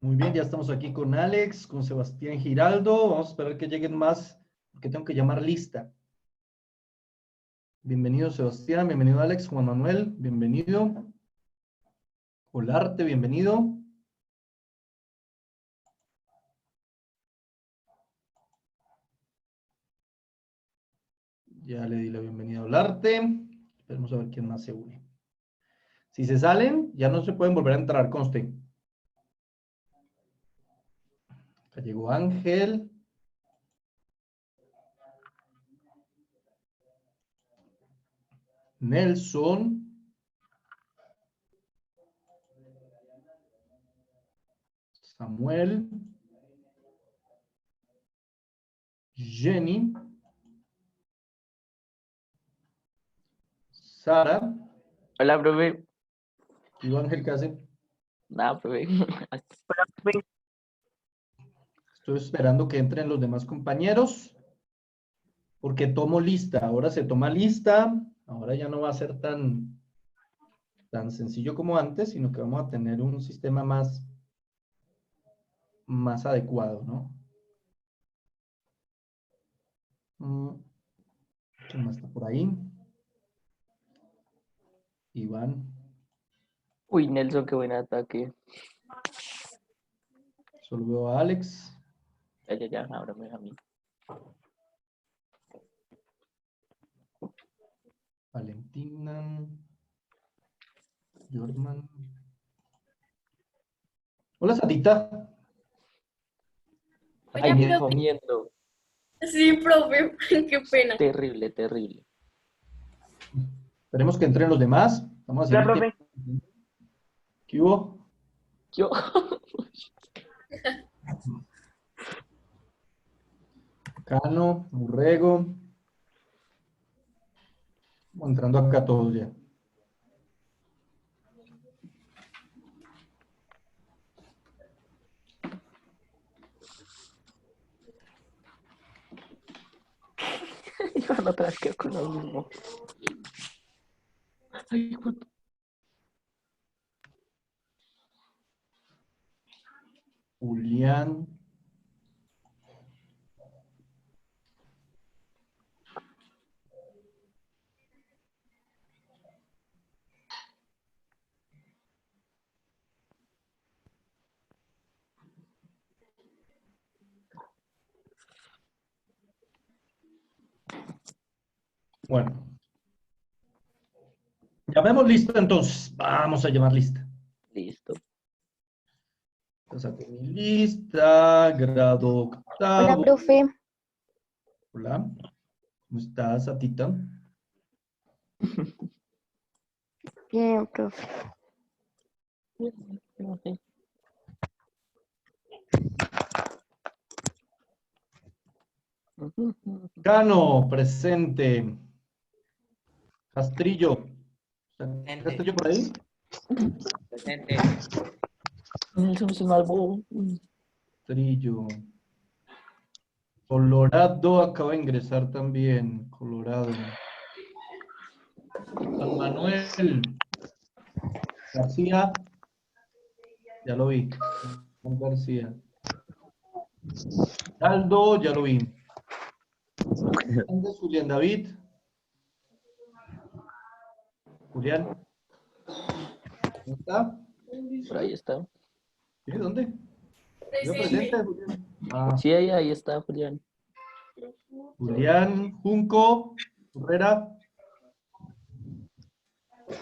Muy bien, ya estamos aquí con Alex, con Sebastián Giraldo. Vamos a esperar que lleguen más, porque tengo que llamar lista. Bienvenido Sebastián, bienvenido Alex, Juan Manuel, bienvenido. Olarte, bienvenido. Ya le di la bienvenida a Olarte. Esperemos a ver quién más se une. Si se salen, ya no se pueden volver a entrar, conste. Acá llegó Ángel. Nelson. Samuel. Jenny. Sara. Hola, profe. Y Ángel, ¿qué hace? Nada, profe. Estoy esperando que entren los demás compañeros, porque tomo lista. Ahora se toma lista. Ahora ya no va a ser tan sencillo como antes, sino que vamos a tener un sistema más adecuado, ¿no? ¿Quién más está por ahí? Iván. Uy, Nelson, qué buen ataque. Solo veo a Alex. Ya, ahora me deja a mí. Valentina. Jorman. Hola, Satita. Ay, Hola, ni profe. comiendo. Sí, profe, qué pena. Terrible, terrible. Esperemos que entren los demás. Vamos a hacer Hola, el profe. tiempo. ¿Qué hubo? Yo. Cano, Urrego. Vamos entrando acá todos ya. Iván otra vez quedó con lo mismo. Ay, Julián. Bueno. Llamemos lista entonces. Vamos a llamar lista. listo. Entonces aquí mi lista, grado Hola, octavo. profe. Hola. ¿Cómo estás, Atita? Bien, profe. Cano, presente. Castrillo. ¿Está Castrillo por ahí? Presente. Nelson se malvó. Castrillo. Colorado acaba de ingresar también. Colorado. Juan Manuel. García. Ya lo vi. Juan García. Aldo, ya lo vi. Hernández, Julián David. Julián. ¿Dónde está? Por ahí está. ¿Sí? ¿Dónde? Yo Presente. presente, Julián. Ah, Sí, ahí está, Julián. Julián Junco, Herrera.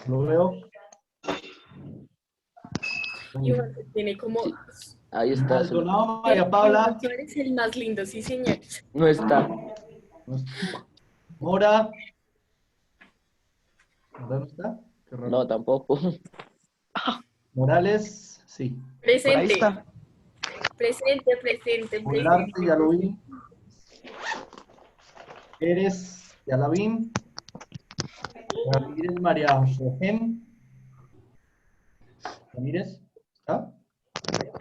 Lo veo. Iván tiene como... Ahí está. Maldonado, María Paula. Tú eres el más lindo, sí, señores. No está. Mora. ¿Mora no está? Qué raro. No, tampoco. Morales, sí. Por ahí Presente. está. Presente. Olarte, ya lo vi. Eres, ya la vi. Ramírez, María José. Ramírez, ¿está?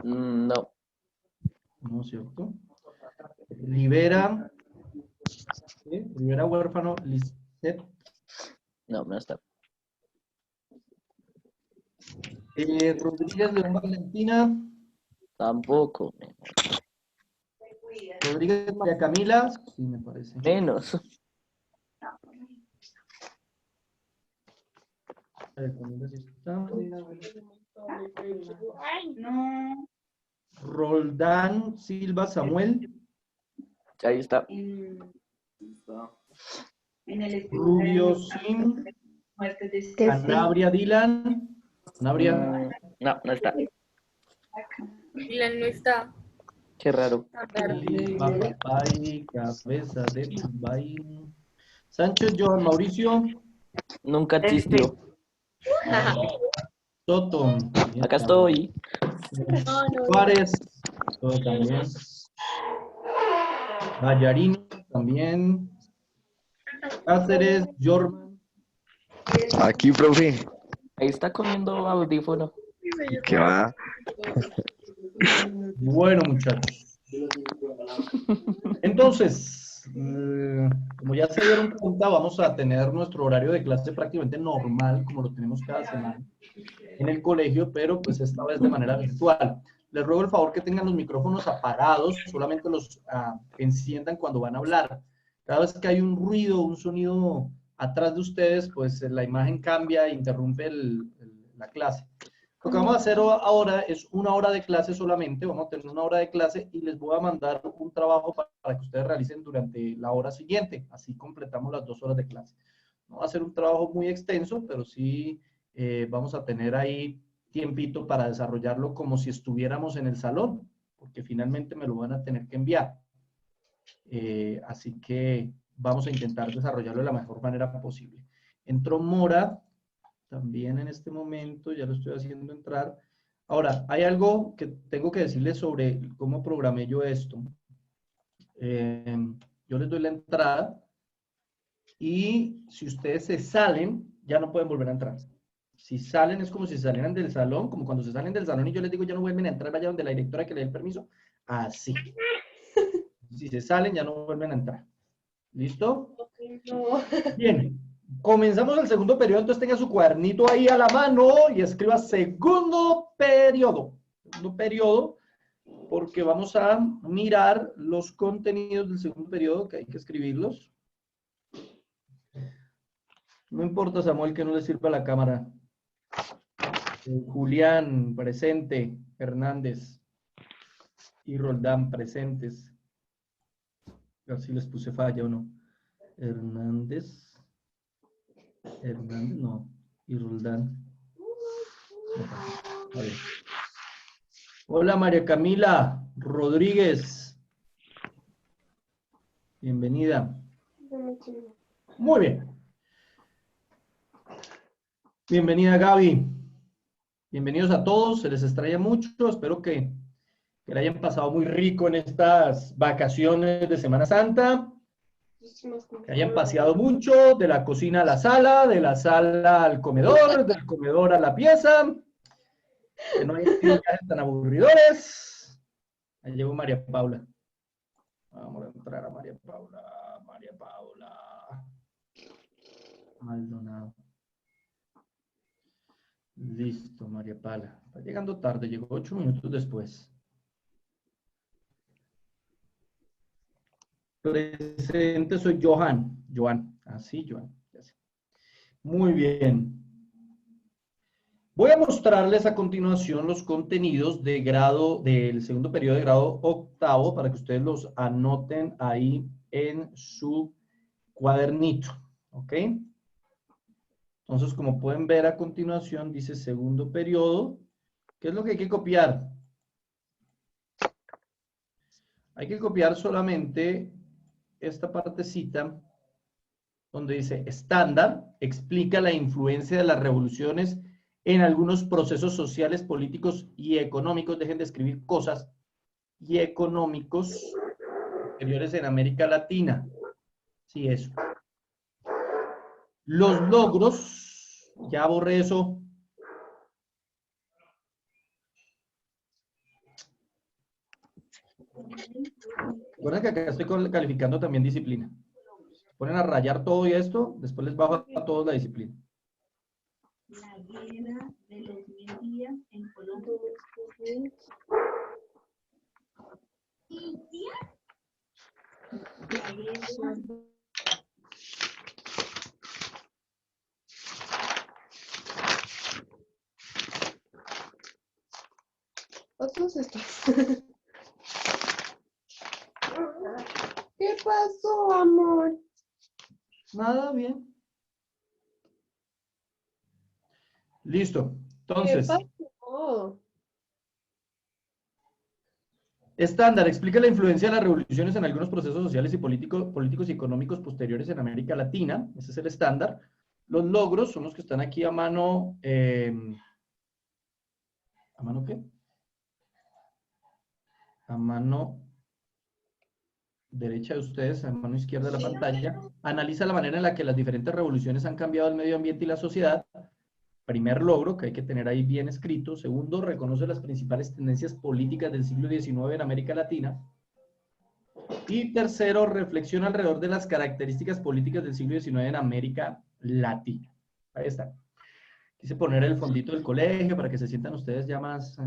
No. No es cierto. Rivera. ¿Sí? Rivera huérfano, Lisset. No está. Rodríguez León Valentina. Tampoco. Rodríguez María Camila, sí me parece. Menos. A ver, Camila sí está. No, Roldán Silva Samuel, Ahí está. en el estudio Rubio de Sim, muertes de Que sí. Anabria Dylan, Anabria, No, no está. Dylan no está. Qué raro. Tan raro. Papay, Cabeza de Tumbay, Sánchez Joan Mauricio, Nunca existió. Soto, Acá estoy. No, no, Juárez, todo también, Vallarino también, Cáceres, Jorman, Aquí, profe. Ahí está comiendo audífono. ¿Qué va? bueno muchachos. Entonces, como ya se dieron cuenta, vamos a tener nuestro horario de clase prácticamente normal, como lo tenemos cada semana en el colegio, pero pues esta vez de manera virtual. Les ruego el favor que tengan los micrófonos apagados, solamente los enciendan cuando van a hablar. Cada vez que hay un ruido, un sonido atrás de ustedes, pues la imagen cambia e interrumpe la clase. Lo que vamos a hacer ahora es una hora de clase solamente, vamos a tener una hora de clase y les voy a mandar un trabajo para que ustedes realicen durante la hora siguiente, así completamos las 2 horas de clase. No va a ser un trabajo muy extenso, pero sí vamos a tener ahí tiempito para desarrollarlo como si estuviéramos en el salón, porque finalmente me lo van a tener que enviar. Así que vamos a intentar desarrollarlo de la mejor manera posible. Entró Mora también en este momento, ya lo estoy haciendo entrar. Ahora, hay algo que tengo que decirles sobre cómo programé yo esto. Yo les doy la entrada y si ustedes se salen, ya no pueden volver a entrar. Si salen es como si salieran del salón, como cuando se salen del salón y yo les digo ya no vuelven a entrar, vaya donde la directora que le dé el permiso. Así. Si se salen ya no vuelven a entrar. ¿Listo? Bien. Comenzamos el segundo periodo, entonces tenga su cuadernito ahí a la mano y escriba segundo periodo. Segundo periodo, porque vamos a mirar los contenidos del segundo periodo, que hay que escribirlos. No importa, Samuel, que no le sirva la cámara. Julián, presente. Hernández y Roldán, presentes. A ver si les puse falla o no. Hernández, no. Y Roldán. A ver. Hola, María Camila Rodríguez. Bienvenida. Muy bien. Bienvenida, Gaby. Bienvenidos a todos. Se les extraña mucho. Espero que la hayan pasado muy rico en estas vacaciones de Semana Santa. Que hayan paseado mucho de la cocina a la sala, de la sala al comedor, del comedor a la pieza. Que no hayan sido viajes tan aburridores. Ahí llegó María Paula. Vamos a entrar a María Paula. María Paula. Maldonado. Listo, María Paula. Está llegando tarde, llegó 8 minutos después. Presente soy Johan. Así, Johan. Ya sé. Muy bien. Voy a mostrarles a continuación los contenidos de grado, del segundo periodo de grado octavo, para que ustedes los anoten ahí en su cuadernito. ¿Ok? Entonces, como pueden ver a continuación, dice segundo periodo. ¿Qué es lo que hay que copiar? Hay que copiar solamente esta partecita donde dice estándar, explica la influencia de las revoluciones en algunos procesos sociales, políticos y económicos. Dejen de escribir cosas y económicos anteriores en América Latina. Sí, eso. Los logros, ya borré eso. Recuerden que acá estoy calificando también disciplina. Ponen a rayar todo y esto, después les bajo a todos la disciplina. La guerra de los 1000 días en Colombia. Otros estos. ¿Qué pasó, amor? Nada, bien. Listo. ¿Qué Entonces, pasó? estándar, explica la influencia de las revoluciones en algunos procesos sociales y políticos y económicos posteriores en América Latina. Ese es el estándar. Los logros son los que están aquí a mano. ¿A mano qué? A mano derecha de ustedes, a mano izquierda de la pantalla. Analiza la manera en la que las diferentes revoluciones han cambiado el medio ambiente y la sociedad. Primer logro, que hay que tener ahí bien escrito. Segundo, reconoce las principales tendencias políticas del siglo XIX en América Latina. Y tercero, reflexiona alrededor de las características políticas del siglo XIX en América Latina. Ahí está. Quise poner el fondito del colegio para que se sientan ustedes ya más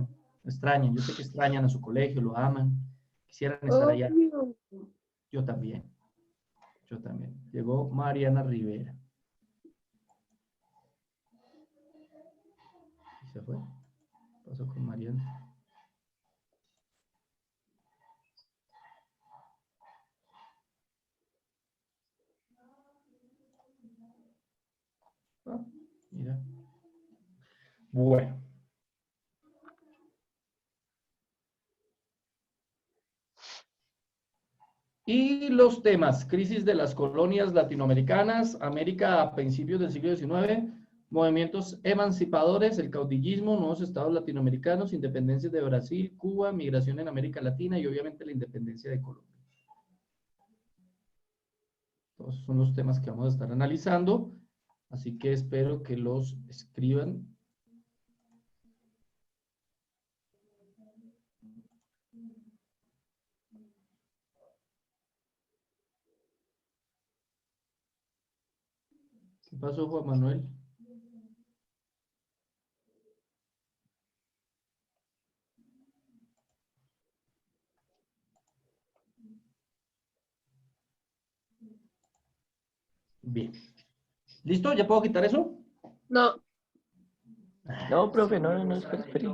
extrañan. Yo sé que extrañan a su colegio, lo aman, quisieran estar allá. Obvio. Yo también. Yo también. Llegó Mariana Rivera. ¿Y se fue? ¿Qué pasó con Mariana? Ah, mira. Bueno. Y los temas, crisis de las colonias latinoamericanas, América a principios del siglo XIX, movimientos emancipadores, el caudillismo, nuevos estados latinoamericanos, independencias de Brasil, Cuba, migración en América Latina y obviamente la independencia de Colombia. Todos son los temas que vamos a estar analizando, así que espero que los escriban. ¿Qué pasó, Juan Manuel? Bien. ¿Listo? ¿Ya puedo quitar eso? No. No, profe, no, espere.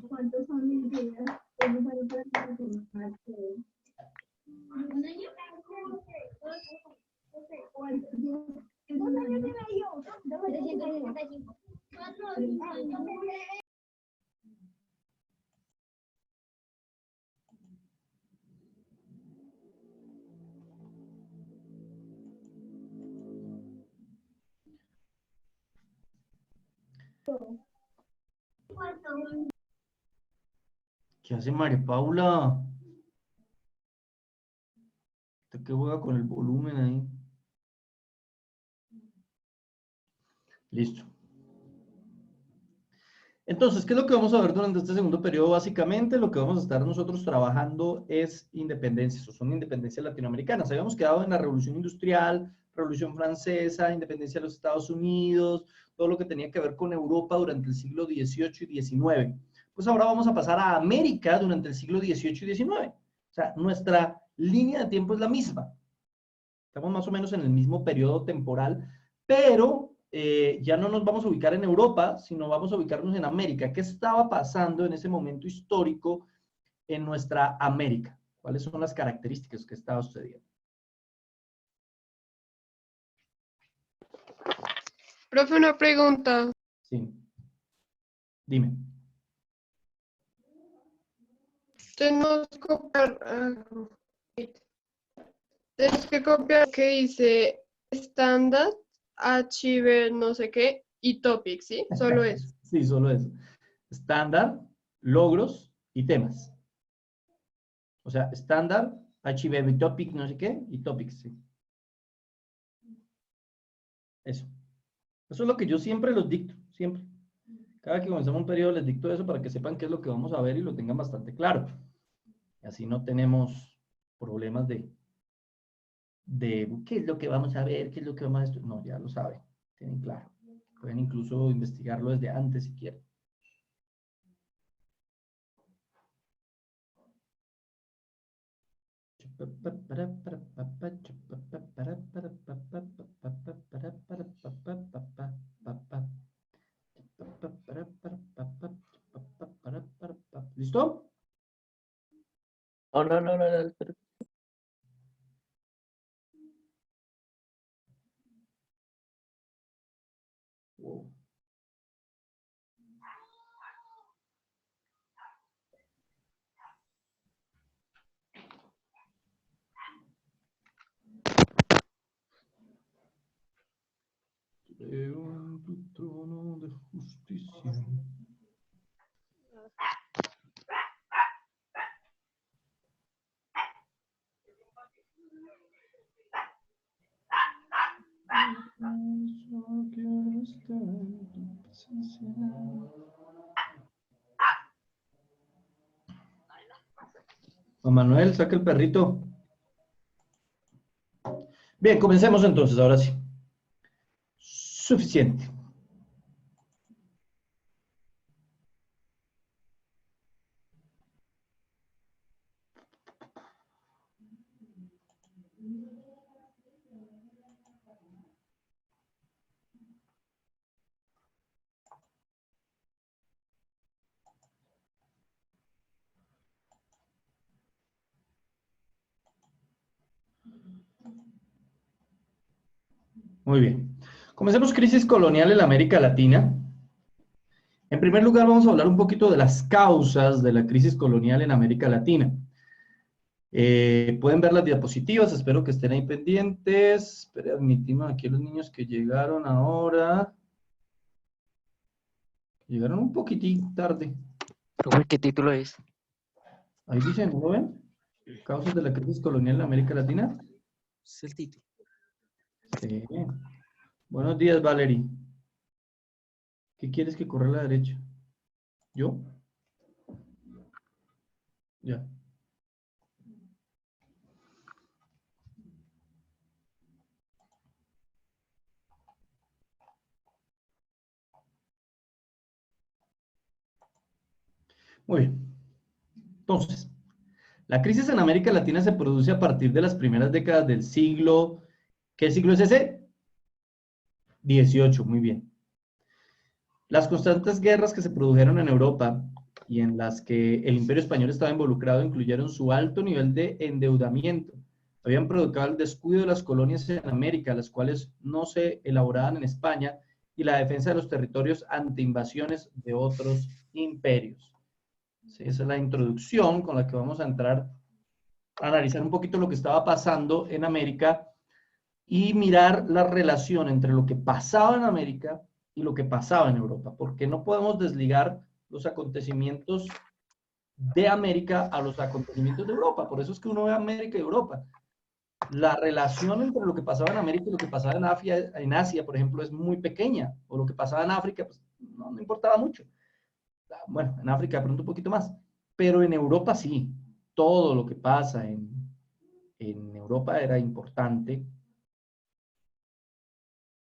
¿Cuántos son mis días? ¿Qué hace María Paula? ¿Usted qué juega con el volumen ahí? Listo. Entonces, ¿qué es lo que vamos a ver durante este segundo periodo? Básicamente, lo que vamos a estar nosotros trabajando es independencias, o son independencias latinoamericanas. Habíamos quedado en la Revolución Industrial, Revolución Francesa, independencia de los Estados Unidos, todo lo que tenía que ver con Europa durante el siglo XVIII y XIX. Pues ahora vamos a pasar a América durante el siglo XVIII y XIX. O sea, nuestra línea de tiempo es la misma. Estamos más o menos en el mismo periodo temporal, pero ya no nos vamos a ubicar en Europa, sino vamos a ubicarnos en América. ¿Qué estaba pasando en ese momento histórico en nuestra América? ¿Cuáles son las características que estaba sucediendo? Profe, una pregunta. Sí. Dime. Tenemos que copiar, tenemos que copiar que dice estándar, archive, no sé qué, y topic, ¿sí? Solo eso. Sí, solo eso. Estándar, logros y temas. O sea, estándar, HBM topic, no sé qué, y topics, sí. Eso. Eso es lo que yo siempre los dicto, siempre. Cada que comenzamos un periodo les dicto eso para que sepan qué es lo que vamos a ver y lo tengan bastante claro. Y así no tenemos problemas de qué es lo que vamos a ver, qué es lo que vamos a estudiar. No, ya lo saben, tienen claro. Pueden incluso investigarlo desde antes si quieren. ¿Listo? Oh, no, espera. Wow. Creo en tu trono de justicia. Quiero estar en tu presencia. Juan Manuel, saca el perrito. Bien, comencemos entonces, ahora sí. Suficiente. Muy bien. Comencemos crisis colonial en la América Latina. En primer lugar, vamos a hablar un poquito de las causas de la crisis colonial en América Latina. Pueden ver las diapositivas, espero que estén ahí pendientes. Esperen, admitimos aquí a los niños que llegaron ahora. Llegaron un poquitín tarde. Profe, ¿qué título es? Ahí dicen, ¿no lo ven? Causas de la crisis colonial en América Latina. Es el título. Sí. Buenos días, Valerie. ¿Qué quieres que corra a la derecha? ¿Yo? Ya. Muy bien. Entonces, la crisis en América Latina se produce a partir de las primeras décadas del siglo. ¿Qué siglo es ese? 18, muy bien. Las constantes guerras que se produjeron en Europa y en las que el Imperio Español estaba involucrado incluyeron su alto nivel de endeudamiento. Habían provocado el descuido de las colonias en América, las cuales no se elaboraban en España, y la defensa de los territorios ante invasiones de otros imperios. Sí, esa es la introducción con la que vamos a entrar a analizar un poquito lo que estaba pasando en América y mirar la relación entre lo que pasaba en América y lo que pasaba en Europa, porque no podemos desligar los acontecimientos de América a los acontecimientos de Europa. Por eso es que uno ve América y Europa. La relación entre lo que pasaba en América y lo que pasaba en Asia, por ejemplo, es muy pequeña, o lo que pasaba en África, pues no importaba mucho. Bueno, en África de pronto un poquito más, pero en Europa sí. Todo lo que pasa en Europa era importante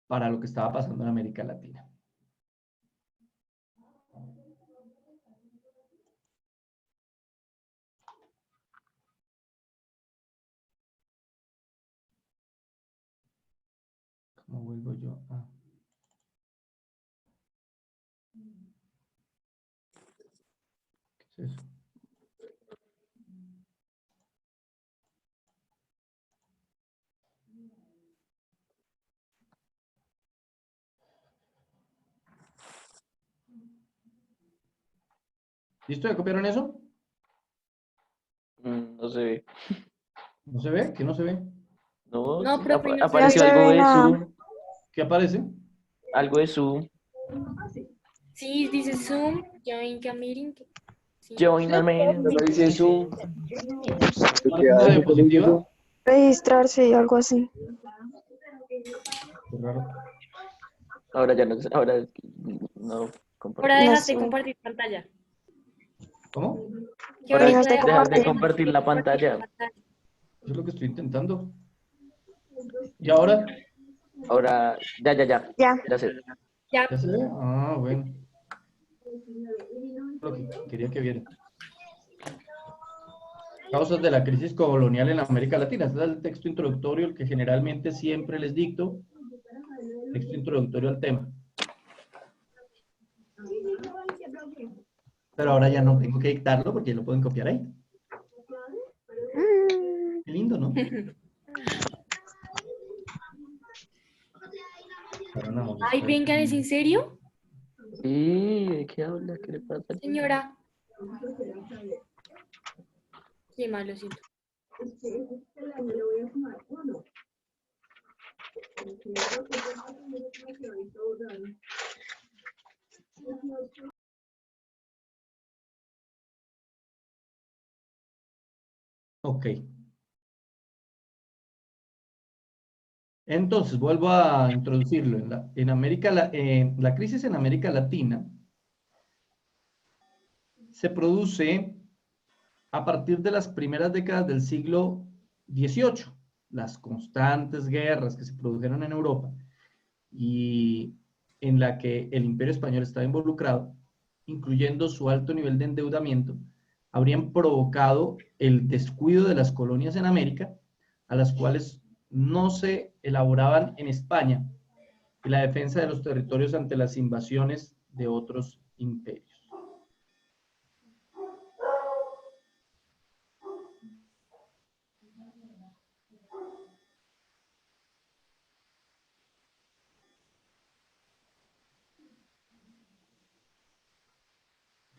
para lo que estaba pasando en América Latina. ¿Cómo vuelvo yo? ¿Qué es eso? ¿Listo? ¿Ya copiaron eso? No se ve. ¿No se ve? ¿Qué no se ve? No, No, profe, no se apareció ve. algo No se ve de nada. Zoom. ¿Qué aparece? Algo de Zoom. Sí, dice Zoom, join Camiring. Sí. Join al meeting. Solo dice Zoom. ¿Aparece una diapositiva? Registrarse y algo así. Qué raro. Ahora ya no, ahora no comparto. Ahora No dejaste sé. compartir pantalla. ¿Cómo? ¿Qué Ahora ahorita dejas de dejar de compartir. compartir la pantalla. Eso es lo que estoy intentando. ¿Y ahora? Ahora, ya. Ya. Ya sé. Ya. ¿Ya se ve? Ah, bueno. Lo que quería que vieran. Causas de la crisis colonial en América Latina. Este es el texto introductorio, el que generalmente siempre les dicto. Texto introductorio al tema. Pero ahora ya no tengo que dictarlo porque lo pueden copiar ahí. Qué lindo, ¿no? Ahora no, Ay, vengan, ¿es en serio? Sí, ¿de qué habla? ¿Qué le pasa? Señora. Qué malo, siento. Ok. Entonces, vuelvo a introducirlo. La crisis en América Latina se produce a partir de las primeras décadas del siglo XVIII. Las constantes guerras que se produjeron en Europa y en la que el Imperio Español estaba involucrado, incluyendo su alto nivel de endeudamiento, habrían provocado el descuido de las colonias en América, a las cuales no se elaboraban en España, y la defensa de los territorios ante las invasiones de otros imperios.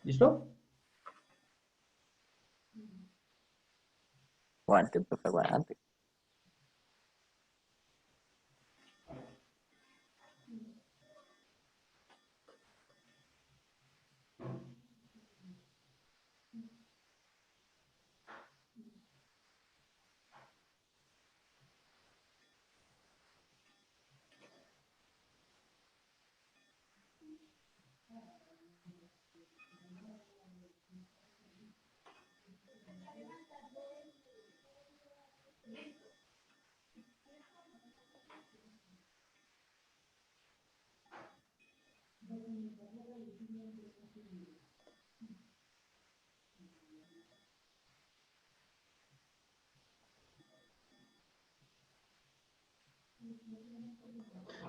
¿Listo? Aguante, pues aguante.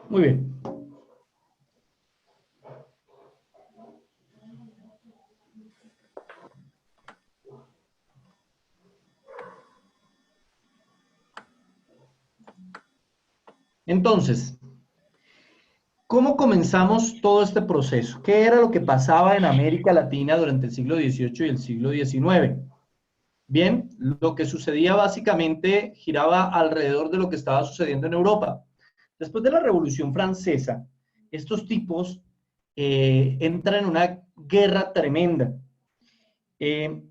Muy bien. Entonces, ¿cómo comenzamos todo este proceso? ¿Qué era lo que pasaba en América Latina durante el siglo XVIII y el siglo XIX? Bien, lo que sucedía básicamente giraba alrededor de lo que estaba sucediendo en Europa. Después de la Revolución Francesa, estos tipos entran en una guerra tremenda.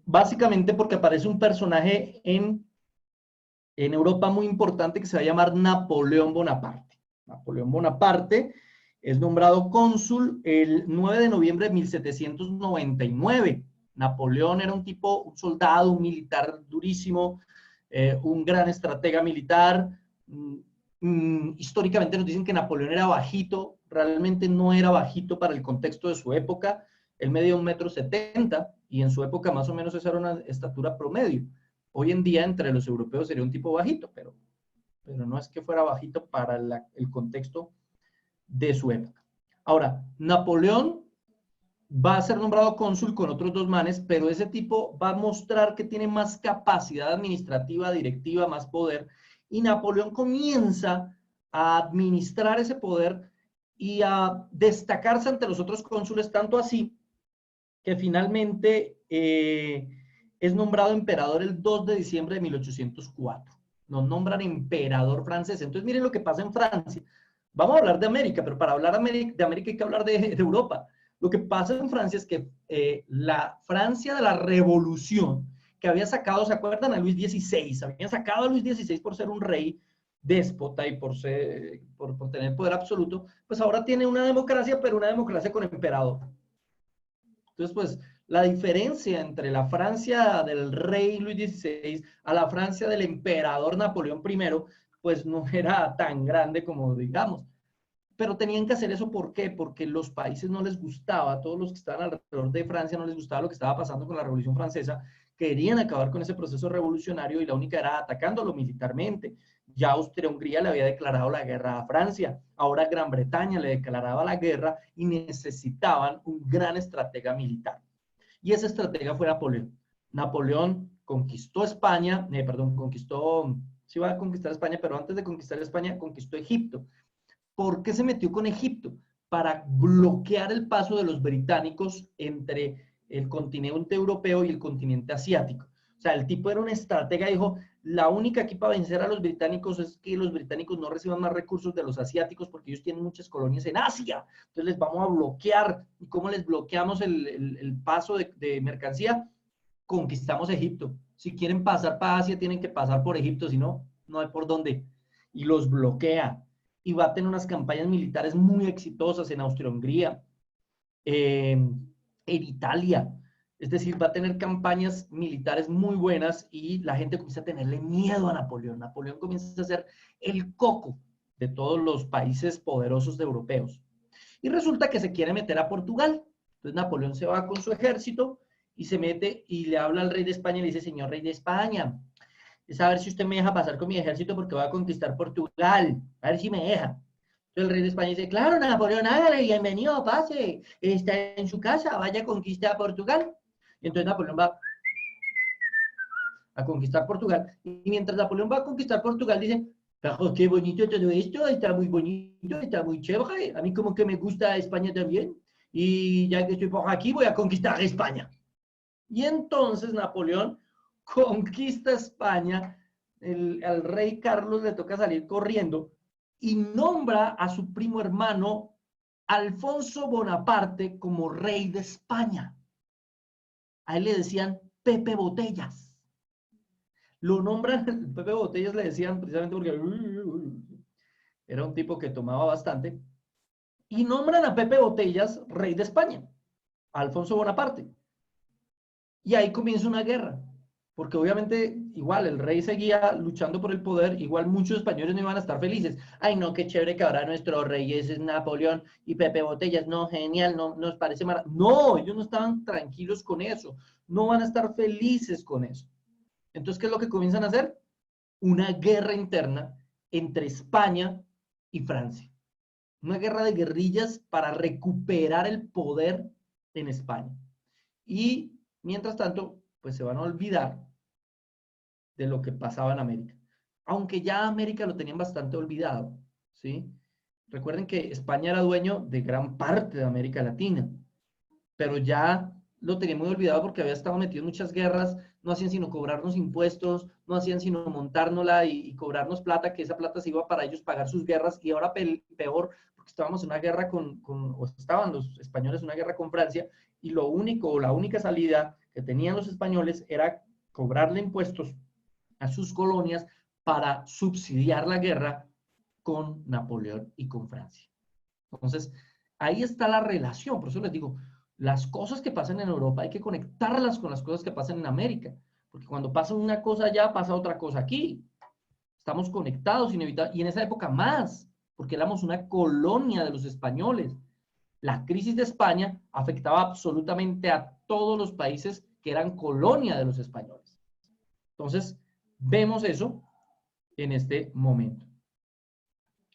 Básicamente porque aparece un personaje en Europa muy importante que se va a llamar Napoleón Bonaparte. Napoleón Bonaparte es nombrado cónsul el 9 de noviembre de 1799. Napoleón era un tipo, un soldado, un militar durísimo, un gran estratega militar. Históricamente nos dicen que Napoleón era bajito, realmente no era bajito para el contexto de su época. Él medía 1,70 m y en su época más o menos esa era una estatura promedio. Hoy en día entre los europeos sería un tipo bajito, pero no es que fuera bajito para el contexto de su época. Ahora, Napoleón va a ser nombrado cónsul con otros 2 manes, pero ese tipo va a mostrar que tiene más capacidad administrativa, directiva, más poder, y Napoleón comienza a administrar ese poder y a destacarse ante los otros cónsules, tanto así que finalmente es nombrado emperador el 2 de diciembre de 1804. Nos nombran emperador francés. Entonces miren lo que pasa en Francia. Vamos a hablar de América, pero para hablar de América hay que hablar de Europa. Lo que pasa en Francia es que la Francia de la Revolución, que había sacado, ¿se acuerdan? A Luis XVI. Habían sacado a Luis XVI por ser un rey déspota y por tener poder absoluto, pues ahora tiene una democracia, pero una democracia con emperador. Entonces, pues, la diferencia entre la Francia del rey Luis XVI a la Francia del emperador Napoleón I, pues no era tan grande como digamos. Pero tenían que hacer eso, ¿por qué? Porque los países no les gustaba, a todos los que estaban alrededor de Francia no les gustaba lo que estaba pasando con la Revolución Francesa, querían acabar con ese proceso revolucionario y la única era atacándolo militarmente. Ya Austria-Hungría le había declarado la guerra a Francia, ahora Gran Bretaña le declaraba la guerra y necesitaban un gran estratega militar. Y ese estratega fue Napoleón. Napoleón conquistó España, sí iba a conquistar España, pero antes de conquistar España, conquistó Egipto. ¿Por qué se metió con Egipto? Para bloquear el paso de los británicos entre el continente europeo y el continente asiático. O sea, el tipo era un estratega y dijo, la única aquí para vencer a los británicos es que los británicos no reciban más recursos de los asiáticos porque ellos tienen muchas colonias en Asia. Entonces les vamos a bloquear. ¿Y cómo les bloqueamos el paso de mercancía? Conquistamos Egipto. Si quieren pasar para Asia, tienen que pasar por Egipto, si no, no hay por dónde. Y los bloquea. Y va a tener unas campañas militares muy exitosas en Austria-Hungría, en Italia. Es decir, va a tener campañas militares muy buenas y la gente comienza a tenerle miedo a Napoleón. Napoleón comienza a ser el coco de todos los países poderosos de europeos. Y resulta que se quiere meter a Portugal. Entonces Napoleón se va con su ejército y se mete y le habla al rey de España y le dice, señor rey de España, es a ver si usted me deja pasar con mi ejército porque voy a conquistar Portugal. A ver si me deja. Entonces el rey de España dice, claro, Napoleón, hágale, bienvenido, pase. Está en su casa, vaya a conquistar Portugal. Y entonces Napoleón va a conquistar Portugal. Y mientras Napoleón va a conquistar Portugal, dice, pero qué bonito todo esto, está muy bonito, está muy chévere. A mí como que me gusta España también. Y ya que estoy por aquí, voy a conquistar España. Y entonces Napoleón conquista España, al rey Carlos le toca salir corriendo y nombra a su primo hermano Alfonso Bonaparte como rey de España. A él le decían Pepe Botellas. Lo nombran, Pepe Botellas le decían precisamente porque era un tipo que tomaba bastante. Y nombran a Pepe Botellas rey de España, a Alfonso Bonaparte. Y ahí comienza una guerra, porque obviamente igual el rey seguía luchando por el poder, igual muchos españoles no iban a estar felices. Ay, no, qué chévere que ahora nuestro rey es Napoleón y Pepe Botellas, no, genial, no, nos parece maravilloso. No, ellos no estaban tranquilos con eso, no van a estar felices con eso. Entonces, ¿qué es lo que comienzan a hacer? Una guerra interna entre España y Francia. Una guerra de guerrillas para recuperar el poder en España. Y mientras tanto, pues se van a olvidar de lo que pasaba en América. Aunque ya América lo tenían bastante olvidado, ¿sí? Recuerden que España era dueño de gran parte de América Latina, pero ya lo tenían muy olvidado porque había estado metido en muchas guerras, no hacían sino cobrarnos impuestos, no hacían sino montárnosla y cobrarnos plata, que esa plata se iba para ellos pagar sus guerras, y ahora peor, porque estábamos en una guerra o estaban los españoles en una guerra con Francia, y la única salida que tenían los españoles era cobrarle impuestos a sus colonias para subsidiar la guerra con Napoleón y con Francia. Entonces, ahí está la relación. Por eso les digo, las cosas que pasan en Europa hay que conectarlas con las cosas que pasan en América, porque cuando pasa una cosa allá, pasa otra cosa aquí. Estamos conectados, inevitables, y en esa época más, porque éramos una colonia de los españoles. La crisis de España afectaba absolutamente a todos los países que eran colonia de los españoles. Entonces, vemos eso en este momento.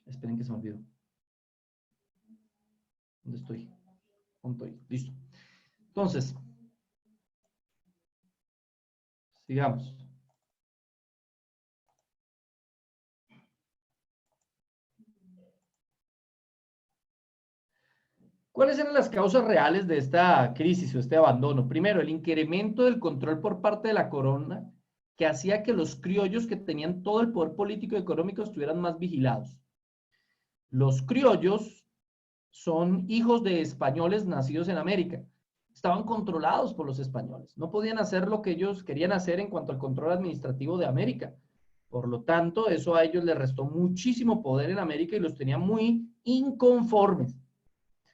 Esperen que se me olvidó. ¿Dónde estoy? ¿Dónde estoy? Listo. Entonces, sigamos. ¿Cuáles eran las causas reales de esta crisis o este abandono? Primero, el incremento del control por parte de la corona, que hacía que los criollos que tenían todo el poder político y económico estuvieran más vigilados. Los criollos son hijos de españoles nacidos en América. Estaban controlados por los españoles. No podían hacer lo que ellos querían hacer en cuanto al control administrativo de América. Por lo tanto, eso a ellos les restó muchísimo poder en América y los tenía muy inconformes.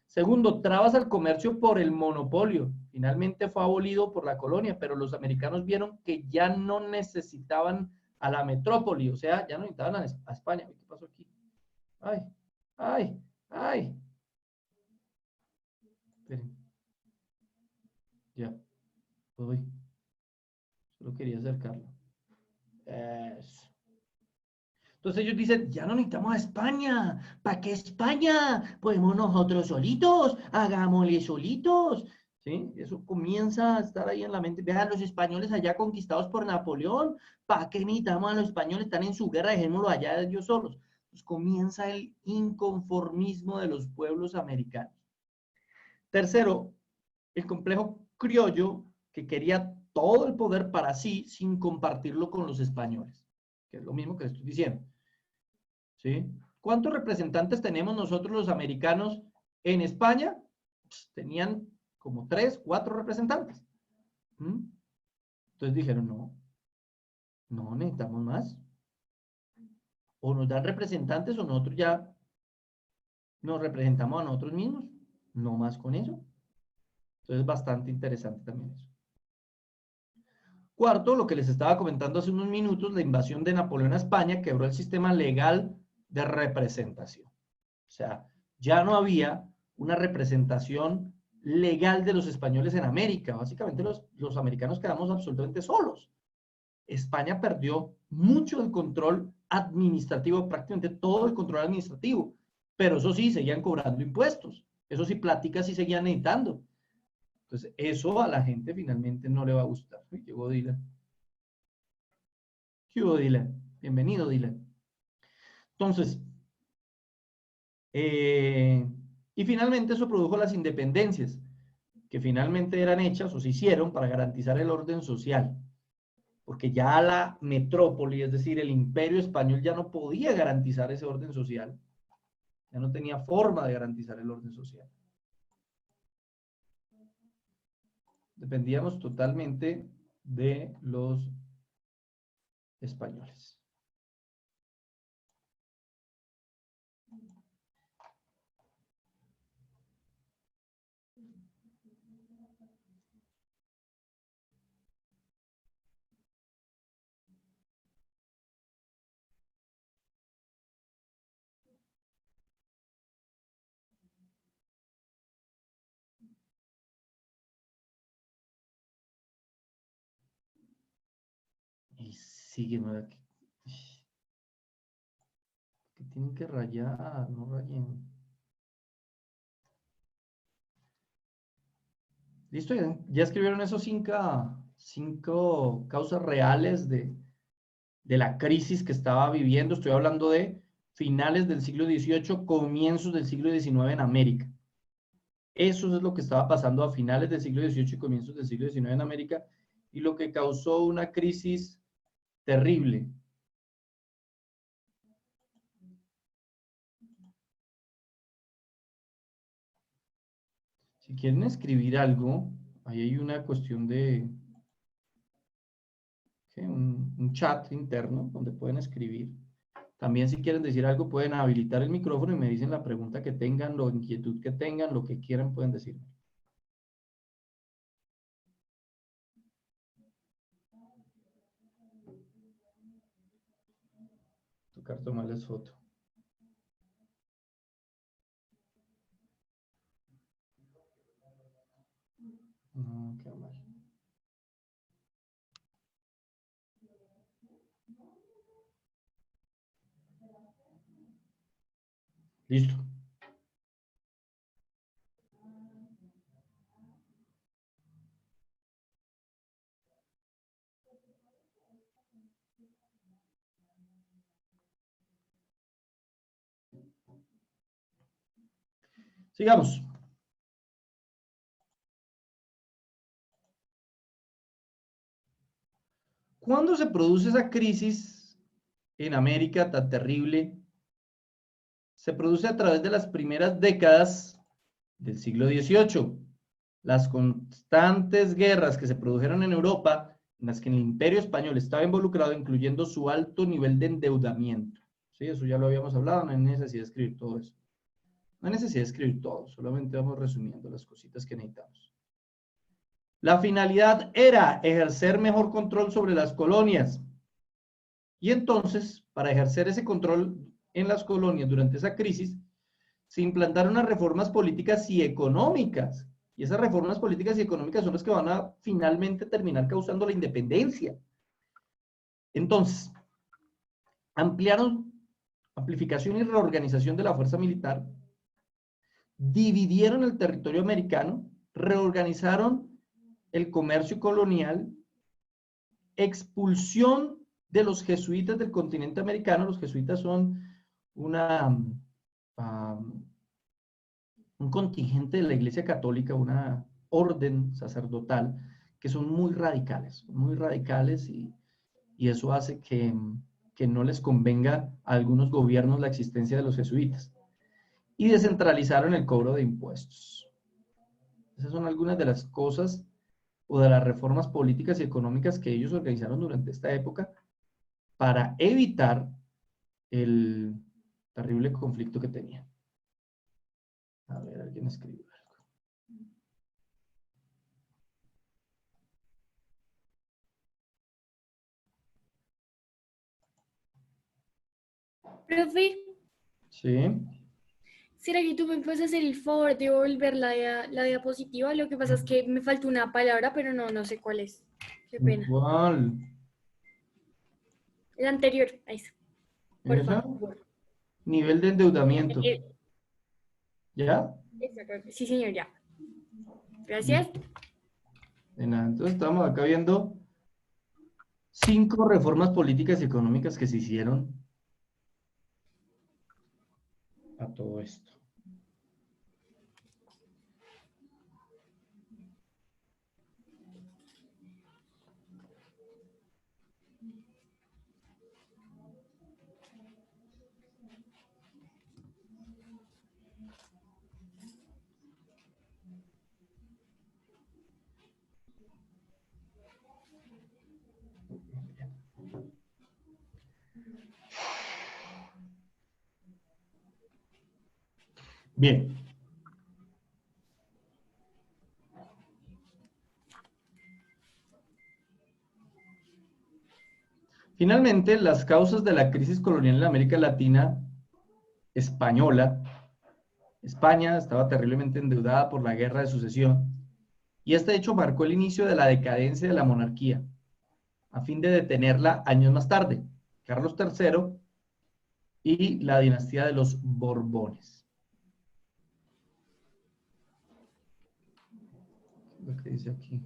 Segundo, trabas al comercio por el monopolio. Finalmente fue abolido por la colonia, pero los americanos vieron que ya no necesitaban a la metrópoli, o sea, ya no necesitaban a España. ¿Qué pasó aquí? Ay, ay, ay. Esperen. Ya, voy. Solo quería acercarlo. Eso. Entonces ellos dicen, ya no necesitamos a España. ¿Para qué España? Podemos nosotros solitos, hagámosle solitos. ¿Sí? Eso comienza a estar ahí en la mente. Vean, los españoles allá conquistados por Napoleón, ¿para qué necesitamos a los españoles? Están en su guerra, dejémoslo allá ellos solos. Pues comienza el inconformismo de los pueblos americanos. Tercero, el complejo criollo que quería todo el poder para sí sin compartirlo con los españoles, que es lo mismo que estoy diciendo. ¿Sí? ¿Cuántos representantes tenemos nosotros los americanos en España? Pues, tenían como 3, 4 representantes. Entonces dijeron, no necesitamos más. O nos dan representantes o nosotros ya nos representamos a nosotros mismos. No más con eso. Entonces, bastante interesante también eso. Cuarto, lo que les estaba comentando hace unos minutos, la invasión de Napoleón a España quebró el sistema legal de representación. O sea, ya no había una representación legal de los españoles en América. Básicamente los americanos quedamos absolutamente solos. España perdió mucho del control administrativo, prácticamente todo el control administrativo. Pero eso sí, seguían cobrando impuestos. Eso sí, pláticas sí seguían necesitando. Entonces, eso a la gente finalmente no le va a gustar. Uy, llegó Dylan. ¿Qué hubo, Dylan? Bienvenido, Dylan. Entonces, y finalmente eso produjo las independencias, que finalmente eran hechas o se hicieron para garantizar el orden social. Porque ya la metrópoli, es decir, el imperio español ya no podía garantizar ese orden social. Ya no tenía forma de garantizar el orden social. Dependíamos totalmente de los españoles. Y sígueme aquí. Que tienen que rayar, no rayen. ¿Listo? ¿Ya escribieron esos 5 causas reales de la crisis que estaba viviendo? Estoy hablando de finales del siglo XVIII, comienzos del siglo XIX en América. Eso es lo que estaba pasando a finales del siglo XVIII y comienzos del siglo XIX en América, y lo que causó una crisis terrible. Si quieren escribir algo, ahí hay una cuestión de un chat interno donde pueden escribir. También si quieren decir algo pueden habilitar el micrófono y me dicen la pregunta que tengan, la inquietud que tengan, lo que quieran pueden decirme. Tocar tomarles foto. No, qué mal. Listo. Sigamos. ¿Cuándo se produce esa crisis en América tan terrible? Se produce a través de las primeras décadas del siglo XVIII. Las constantes guerras que se produjeron en Europa, en las que el Imperio Español estaba involucrado, incluyendo su alto nivel de endeudamiento. Sí, eso ya lo habíamos hablado, no hay necesidad de escribir todo eso. No hay necesidad de escribir todo, solamente vamos resumiendo las cositas que necesitamos. La finalidad era ejercer mejor control sobre las colonias. Y entonces, para ejercer ese control en las colonias durante esa crisis, se implantaron unas reformas políticas y económicas. Y esas reformas políticas y económicas son las que van a finalmente terminar causando la independencia. Entonces, amplificación y reorganización de la fuerza militar, dividieron el territorio americano, reorganizaron el comercio colonial, expulsión de los jesuitas del continente americano. Los jesuitas son un contingente de la Iglesia Católica, una orden sacerdotal, que son muy radicales y eso hace que no les convenga a algunos gobiernos la existencia de los jesuitas. Y descentralizaron el cobro de impuestos. Esas son algunas de las cosas o de las reformas políticas y económicas que ellos organizaron durante esta época para evitar el terrible conflicto que tenían. A ver, alguien escribió algo. Profe, Sí. ¿será que tú me puedes hacer el favor de volver la diapositiva? Lo que pasa es que me falta una palabra, pero no sé cuál es. Qué pena. ¿Cuál? El anterior, ahí está. Por ¿Esa? favor. Nivel de endeudamiento. ¿Ya? Exacto. Sí, señor, ya. Gracias. De nada. Entonces estamos acá viendo 5 reformas políticas y económicas que se hicieron a todo esto. Bien. Finalmente, las causas de la crisis colonial en la América Latina española. España estaba terriblemente endeudada por la guerra de sucesión y este hecho marcó el inicio de la decadencia de la monarquía, a fin de detenerla años más tarde, Carlos III y la dinastía de los Borbones. Lo que dice aquí.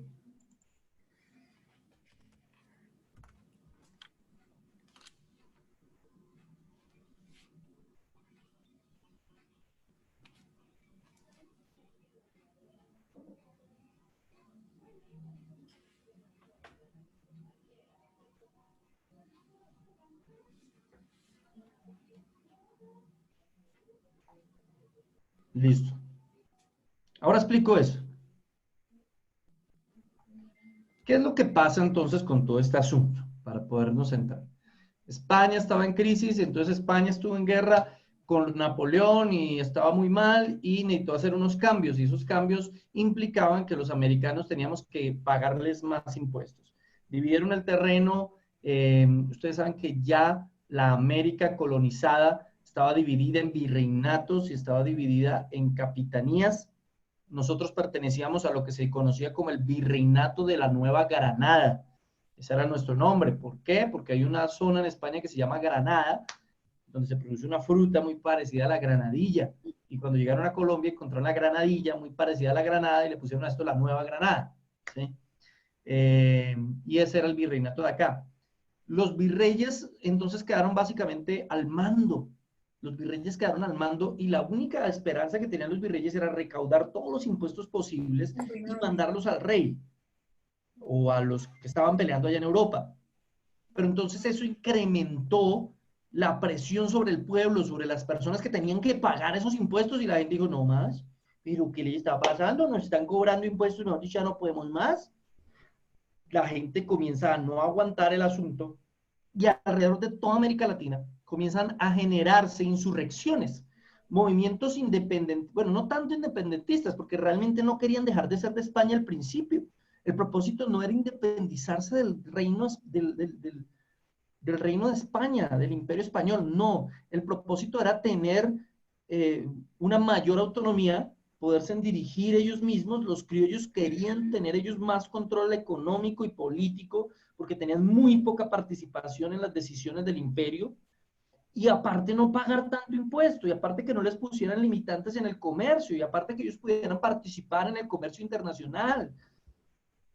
Listo. Ahora explico eso. ¿Qué es lo que pasa entonces con todo este asunto? Para podernos centrar. España estaba en crisis, entonces España estuvo en guerra con Napoleón y estaba muy mal y necesitó hacer unos cambios y esos cambios implicaban que los americanos teníamos que pagarles más impuestos. Dividieron el terreno, ustedes saben que ya la América colonizada estaba dividida en virreinatos y estaba dividida en capitanías. Nosotros pertenecíamos a lo que se conocía como el Virreinato de la Nueva Granada. Ese era nuestro nombre. ¿Por qué? Porque hay una zona en España que se llama Granada, donde se produce una fruta muy parecida a la granadilla. Y cuando llegaron a Colombia encontraron la granadilla muy parecida a la granada y le pusieron a esto la Nueva Granada. ¿Sí? Y ese era el virreinato de acá. Los virreyes entonces quedaron básicamente al mando. Los virreyes quedaron al mando y la única esperanza que tenían los virreyes era recaudar todos los impuestos posibles y mandarlos al rey o a los que estaban peleando allá en Europa. Pero entonces eso incrementó la presión sobre el pueblo, sobre las personas que tenían que pagar esos impuestos y la gente dijo, no más, pero ¿qué les está pasando? Nos están cobrando impuestos y nosotros ya no podemos más. La gente comienza a no aguantar el asunto y alrededor de toda América Latina comienzan a generarse insurrecciones, movimientos independentistas, bueno, no tanto independentistas, porque realmente no querían dejar de ser de España al principio. El propósito no era independizarse del reino, del reino de España, del Imperio Español, no. El propósito era tener una mayor autonomía, poderse dirigir ellos mismos. Los criollos querían tener ellos más control económico y político, porque tenían muy poca participación en las decisiones del imperio. y aparte no pagar tanto impuesto, y aparte que no les pusieran limitantes en el comercio, y aparte que ellos pudieran participar en el comercio internacional,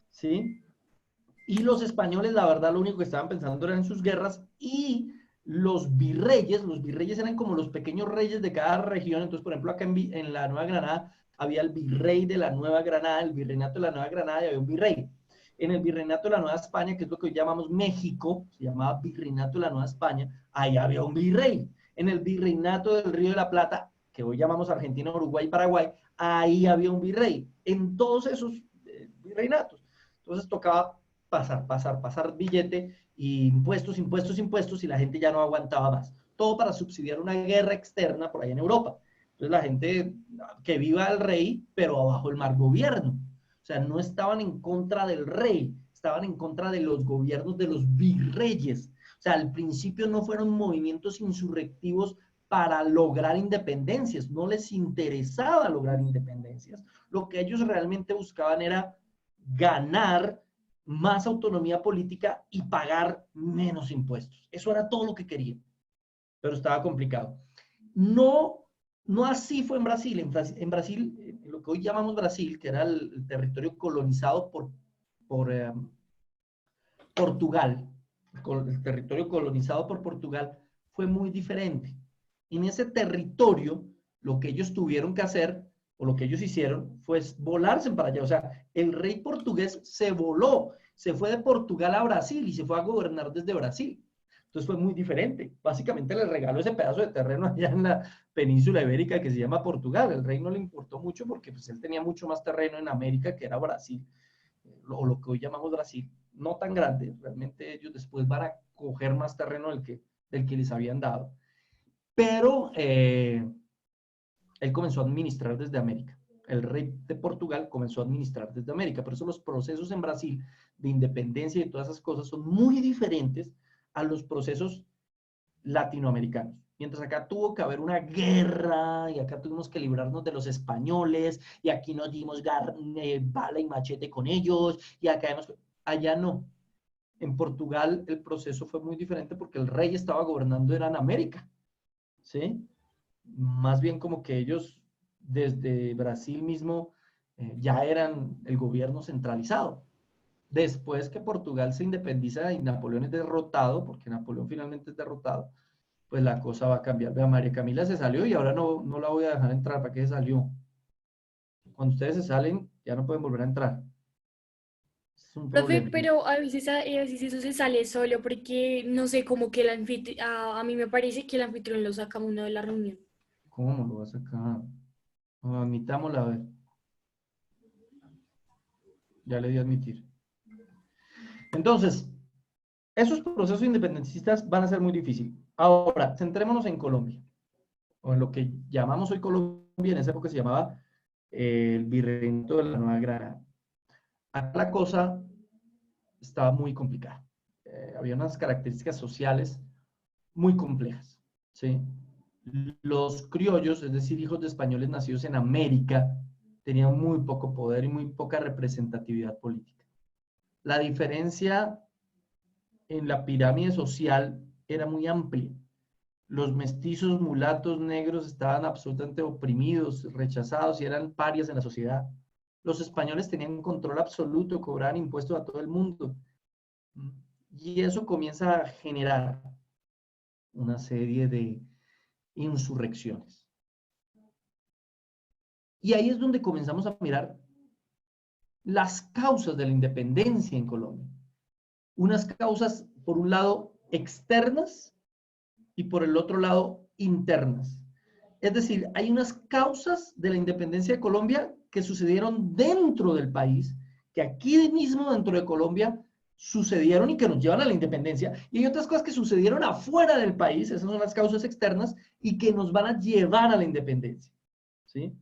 ¿sí? Y los españoles, la verdad, lo único que estaban pensando era en sus guerras, y los virreyes eran como los pequeños reyes de cada región. Entonces, por ejemplo, acá en la Nueva Granada había el virrey de la Nueva Granada, el virreinato de la Nueva Granada, y había un virrey. En el virreinato de la Nueva España, que es lo que hoy llamamos México, se llamaba virreinato de la Nueva España, ahí había un virrey. En el virreinato del Río de la Plata, que hoy llamamos Argentina, Uruguay y Paraguay, ahí había un virrey. En todos esos virreinatos. Entonces tocaba pasar billete, y impuestos, y la gente ya no aguantaba más. Todo para subsidiar una guerra externa por ahí en Europa. Entonces la gente, que viva el rey, pero abajo el mal gobierno. O sea, no estaban en contra del rey, estaban en contra de los gobiernos de los virreyes. O sea, al principio no fueron movimientos insurrectivos para lograr independencias, no les interesaba lograr independencias. Lo que ellos realmente buscaban era ganar más autonomía política y pagar menos impuestos. Eso era todo lo que querían, pero estaba complicado. No así fue en Brasil. En Brasil, lo que hoy llamamos Brasil, que era el territorio colonizado por Portugal, el territorio colonizado por Portugal, fue muy diferente. En ese territorio, lo que ellos tuvieron que hacer, o lo que ellos hicieron, fue volarse para allá. O sea, el rey portugués se voló, se fue de Portugal a Brasil y se fue a gobernar desde Brasil. Entonces fue muy diferente. Básicamente le regaló ese pedazo de terreno allá en la península ibérica que se llama Portugal. El rey no le importó mucho porque pues, él tenía mucho más terreno en América, que era Brasil, o lo que hoy llamamos Brasil. No tan grande, realmente ellos después van a coger más terreno del que les habían dado. Pero él comenzó a administrar desde América. El rey de Portugal comenzó a administrar desde América. Por eso los procesos en Brasil de independencia y todas esas cosas son muy diferentes a los procesos latinoamericanos. Mientras acá tuvo que haber una guerra, y acá tuvimos que librarnos de los españoles, y aquí nos dimos bala y machete con ellos, y acá allá no. En Portugal el proceso fue muy diferente porque el rey estaba gobernando en América, ¿sí? Más bien como que ellos desde Brasil mismo ya eran el gobierno centralizado. Después que Portugal se independiza y Napoleón es derrotado, porque Napoleón finalmente es derrotado, pues la cosa va a cambiar. Vea, María Camila se salió y ahora no la voy a dejar entrar. ¿Para qué se salió? Cuando ustedes se salen, ya no pueden volver a entrar. Es un Profe, problema. pero a veces eso se sale solo porque, no sé, como que a mí me parece que el anfitrión lo saca uno de la reunión. ¿Cómo lo va a sacar? Admitámosla, a ver. Ya le di a admitir. Entonces, esos procesos independentistas van a ser muy difíciles. Ahora, centrémonos en Colombia, o en lo que llamamos hoy Colombia. En esa época se llamaba el Virreinato de la Nueva Granada. Acá la cosa estaba muy complicada. Había unas características sociales muy complejas, ¿sí? Los criollos, es decir, hijos de españoles nacidos en América, tenían muy poco poder y muy poca representatividad política. La diferencia en la pirámide social era muy amplia. Los mestizos, mulatos, negros estaban absolutamente oprimidos, rechazados y eran parias en la sociedad. Los españoles tenían control absoluto, cobraban impuestos a todo el mundo. Y eso comienza a generar una serie de insurrecciones. Y ahí es donde comenzamos a mirar las causas de la independencia en Colombia. Unas causas, por un lado, externas y por el otro lado, internas. Es decir, hay unas causas de la independencia de Colombia que sucedieron dentro del país, que aquí mismo dentro de Colombia sucedieron y que nos llevan a la independencia, y hay otras cosas que sucedieron afuera del país, esas son las causas externas, y que nos van a llevar a la independencia, ¿sí?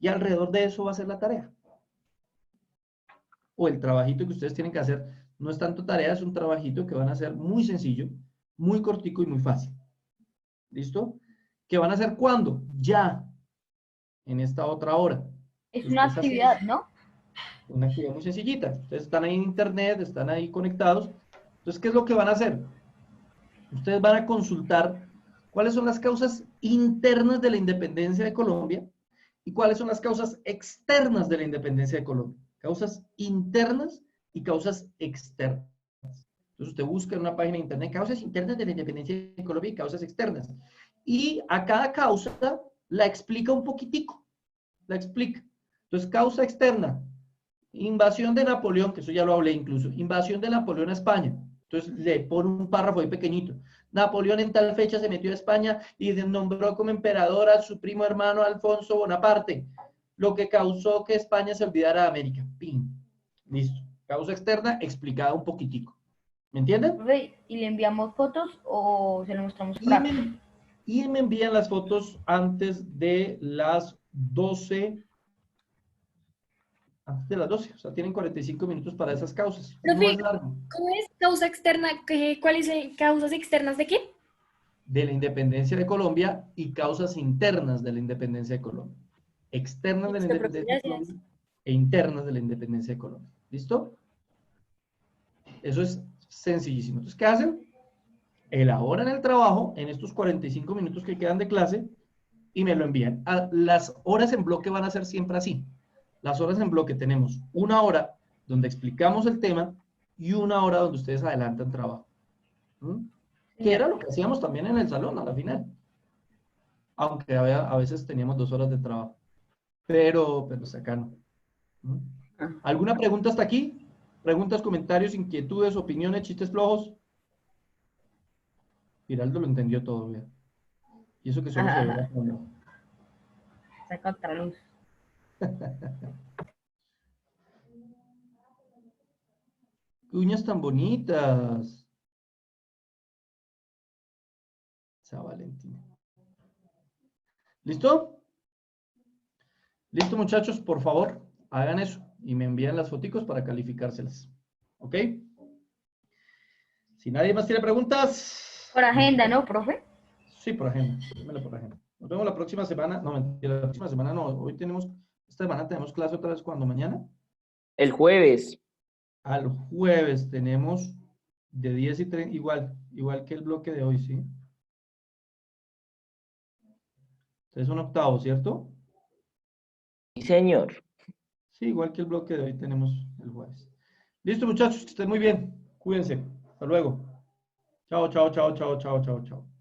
Y alrededor de eso va a ser la tarea. O el trabajito que ustedes tienen que hacer, no es tanto tarea, es un trabajito que van a hacer muy sencillo, muy cortico y muy fácil. ¿Listo? ¿Qué van a hacer cuándo? Ya, en esta otra hora. Es una actividad, ¿no? Una actividad muy sencillita. Ustedes están ahí en internet, están ahí conectados. Entonces, ¿qué es lo que van a hacer? Ustedes van a consultar ¿Cuáles son las causas internas de la independencia de Colombia? ¿Y cuáles son las causas externas de la independencia de Colombia? Causas internas y causas externas. Entonces usted busca en una página de internet causas internas de la independencia de Colombia y causas externas. Y a cada causa la explica un poquitico. La explica. Entonces, causa externa. Invasión de Napoleón, que eso ya lo hablé incluso. Invasión de Napoleón a España. Entonces le pone un párrafo ahí pequeñito. Napoleón en tal fecha se metió a España y nombró como emperador a su primo hermano Alfonso Bonaparte, lo que causó que España se olvidara de América. ¡Pim! Listo. Causa externa explicada un poquitico. ¿Me entienden? Profe, ¿y le enviamos fotos o se lo mostramos por Y acá? me envían las fotos antes de las 12. Antes de las 12. O sea, tienen 45 minutos para esas causas. No Profe, es largo. ¿cómo es causa externa? ¿Cuáles son causas externas de qué? De la independencia de Colombia y causas internas de la independencia de Colombia. Externas de la Listo, profe, independencia de gracias. Colombia e internas de la independencia de Colombia. ¿Listo? Eso es sencillísimo. Entonces, ¿qué hacen? Elaboran el trabajo en estos 45 minutos que quedan de clase y me lo envían. Las horas en bloque van a ser siempre así. Las horas en bloque tenemos una hora donde explicamos el tema y una hora donde ustedes adelantan trabajo. Que era lo que hacíamos también en el salón a la final. Aunque a veces teníamos 2 horas de trabajo. Pero acá no. ¿Alguna pregunta hasta aquí? ¿Preguntas, comentarios, inquietudes, opiniones, chistes flojos? Giraldo lo entendió todo, ¿verdad? Y eso que solo se ve la cámara. Está contra luz. ¡Qué uñas tan bonitas! Esa Valentina. ¿Listo? Listo, muchachos, por favor, hagan eso y me envían las foticos para calificárselas. ¿Ok? Si nadie más tiene preguntas. Por agenda, ¿no, profe? Sí, por agenda. Dímelo por agenda. Nos vemos la próxima semana. No, mentira, la próxima semana no. Esta semana tenemos clase otra vez. ¿Cuándo? ¿Mañana? El jueves. Al jueves tenemos de 10 y 30, igual que el bloque de hoy, ¿sí? Entonces un octavo, ¿cierto? Sí, señor. Sí, igual que el bloque de hoy tenemos el jueves. Listo, muchachos, que estén muy bien. Cuídense. Hasta luego. Chao, chao, chao, chao, chao, chao, chao.